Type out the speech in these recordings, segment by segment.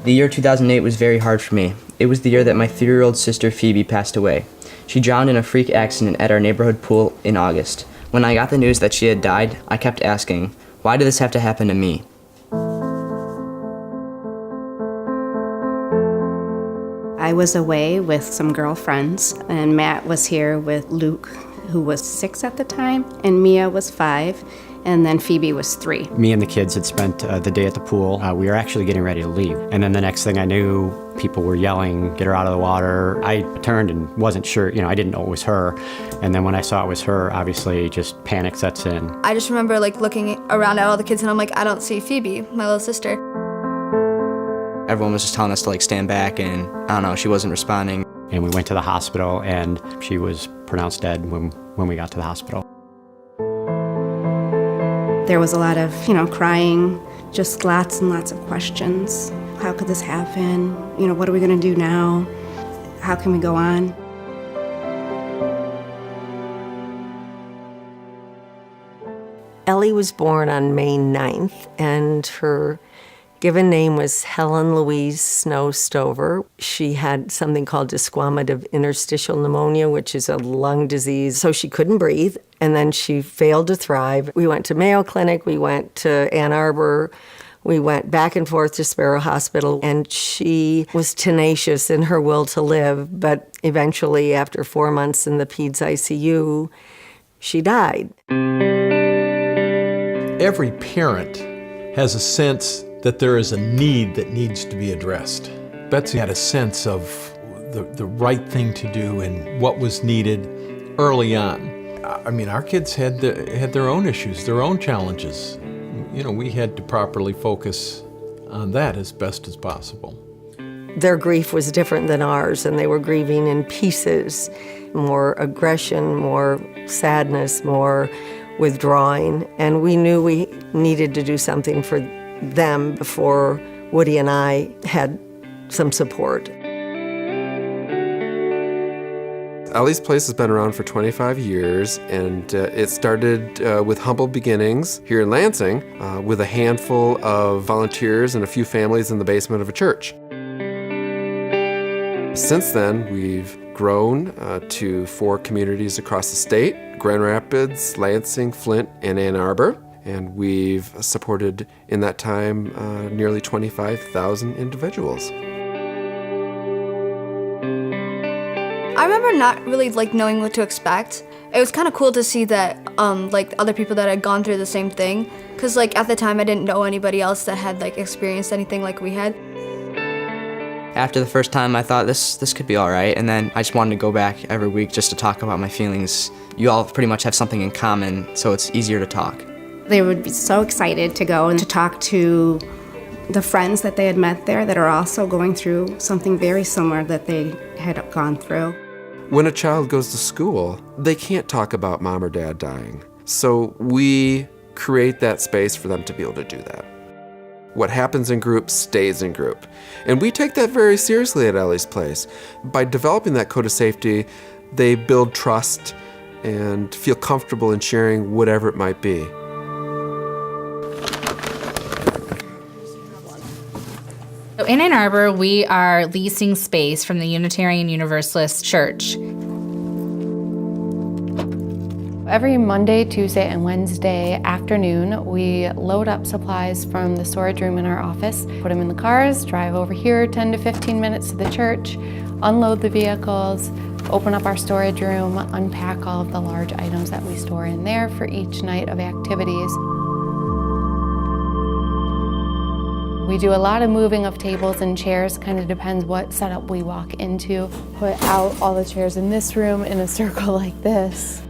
The year 2008 was very hard for me. It was the year that my 3-year-old sister Phoebe passed away. She drowned in a freak accident at our neighborhood pool in August. When I got the news that she had died, I kept asking, why did this have to happen to me? I was away with some girlfriends, and Matt was here with Luke, who was 6 at the time, and Mia was 5, and then Phoebe was 3. Me and the kids had spent the day at the pool. We were actually getting ready to leave. And then the next thing I knew, people were yelling, get her out of the water. I turned and wasn't sure, I didn't know it was her. And then when I saw it was her, obviously just panic sets in. I just remember looking around at all the kids and I'm like, I don't see Phoebe, my little sister. Everyone was just telling us to stand back, and I don't know, she wasn't responding. And we went to the hospital, and she was pronounced dead when we got to the hospital. There was a lot of, crying, just lots and lots of questions. How could this happen? What are we going to do now? How can we go on? Ellie was born on May 9th, and her given name was Helen Louise Snow Stover. She had something called desquamative interstitial pneumonia, which is a lung disease, so she couldn't breathe, and then she failed to thrive. We went to Mayo Clinic, we went to Ann Arbor, we went back and forth to Sparrow Hospital, and she was tenacious in her will to live, but eventually, after 4 months in the peds ICU, she died. Every parent has a sense that there is a need that needs to be addressed. Betsy had a sense of the right thing to do and what was needed early on. I mean, our kids had their own issues, their own challenges. We had to properly focus on that as best as possible. Their grief was different than ours, and they were grieving in pieces. More aggression, more sadness, more withdrawing, and we knew we needed to do something for them before Woody and I had some support. Ellie's Place has been around for 25 years, and it started with humble beginnings here in Lansing with a handful of volunteers and a few families in the basement of a church. Since then, we've grown to 4 communities across the state: Grand Rapids, Lansing, Flint, and Ann Arbor. And we've supported, in that time, nearly 25,000 individuals. I remember not really knowing what to expect. It was kind of cool to see that other people that had gone through the same thing, because at the time I didn't know anybody else that had experienced anything like we had. After the first time, I thought this could be all right, and then I just wanted to go back every week just to talk about my feelings. You all pretty much have something in common, so it's easier to talk. They would be so excited to go and to talk to the friends that they had met there that are also going through something very similar that they had gone through. When a child goes to school, they can't talk about mom or dad dying. So we create that space for them to be able to do that. What happens in group stays in group. And we take that very seriously at Ellie's Place. By developing that code of safety, they build trust and feel comfortable in sharing whatever it might be. So in Ann Arbor, we are leasing space from the Unitarian Universalist Church. Every Monday, Tuesday, and Wednesday afternoon, we load up supplies from the storage room in our office, put them in the cars, drive over here 10 to 15 minutes to the church, unload the vehicles, open up our storage room, unpack all of the large items that we store in there for each night of activities. We do a lot of moving of tables and chairs, kind of depends what setup we walk into. Put out all the chairs in this room in a circle like this.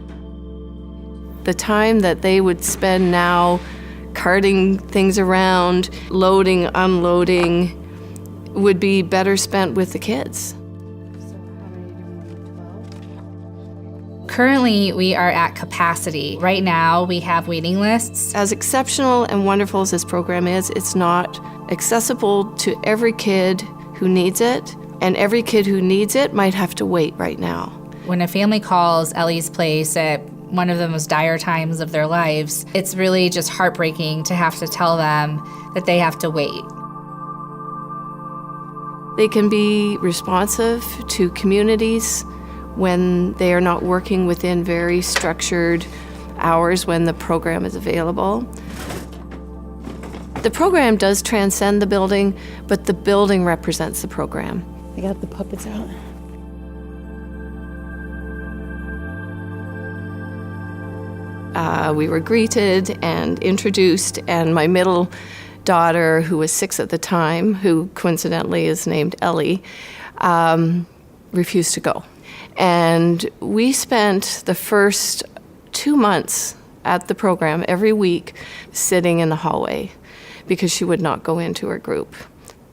The time that they would spend now carting things around, loading, unloading, would be better spent with the kids. Currently, we are at capacity. Right now, we have waiting lists. As exceptional and wonderful as this program is, it's not accessible to every kid who needs it, and every kid who needs it might have to wait right now. When a family calls Ellie's Place at one of the most dire times of their lives, it's really just heartbreaking to have to tell them that they have to wait. They can be responsive to communities when they are not working within very structured hours when the program is available. The program does transcend the building, but the building represents the program. I got the puppets out. We were greeted and introduced, and my middle daughter, who was 6 at the time, who coincidentally is named Ellie, refused to go. And we spent the first 2 months at the program every week sitting in the hallway because she would not go into her group.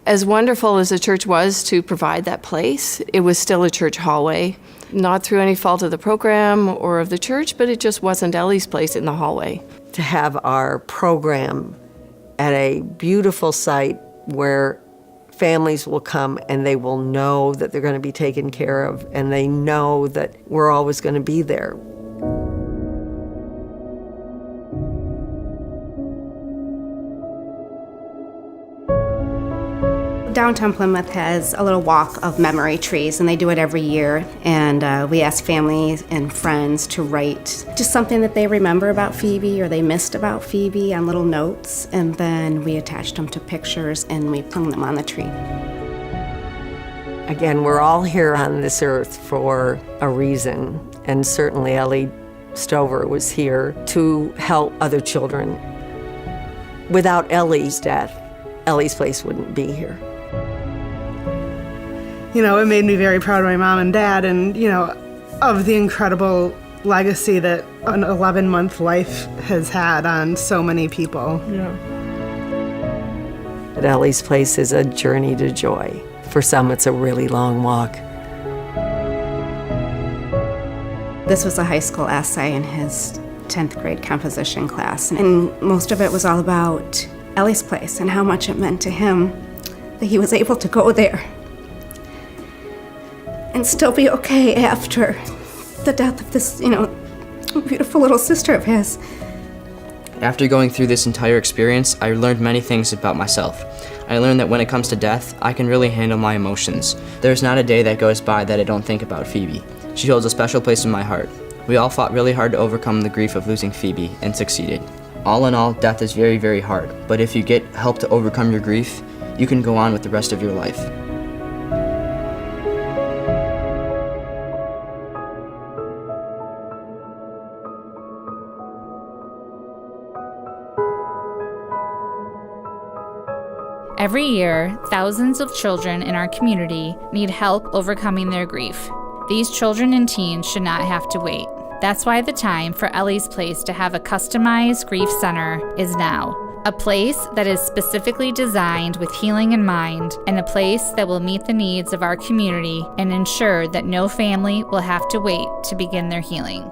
As wonderful as the church was to provide that place, it was still a church hallway. Not through any fault of the program or of the church, but it just wasn't Ellie's place in the hallway. To have our program at a beautiful site where families will come and they will know that they're going to be taken care of, and they know that we're always going to be there. Downtown Plymouth has a little walk of memory trees, and they do it every year. And we ask families and friends to write just something that they remember about Phoebe or they missed about Phoebe on little notes, and then we attached them to pictures and we hung them on the tree. Again, we're all here on this earth for a reason, and certainly Ellie Stover was here to help other children. Without Ellie's death, Ellie's place wouldn't be here. You know, it made me very proud of my mom and dad, and, you know, of the incredible legacy that an 11-month life has had on so many people. Yeah. But Ellie's place is a journey to joy. For some, it's a really long walk. This was a high school essay in his 10th grade composition class, and most of it was all about Ellie's place and how much it meant to him that he was able to go there and still be okay after the death of this, you know, beautiful little sister of his. After going through this entire experience, I learned many things about myself. I learned that when it comes to death, I can really handle my emotions. There's not a day that goes by that I don't think about Phoebe. She holds a special place in my heart. We all fought really hard to overcome the grief of losing Phoebe and succeeded. All in all, death is very, very hard, but if you get help to overcome your grief, you can go on with the rest of your life. Every year, thousands of children in our community need help overcoming their grief. These children and teens should not have to wait. That's why the time for Ellie's Place to have a customized grief center is now. A place that is specifically designed with healing in mind, and a place that will meet the needs of our community and ensure that no family will have to wait to begin their healing.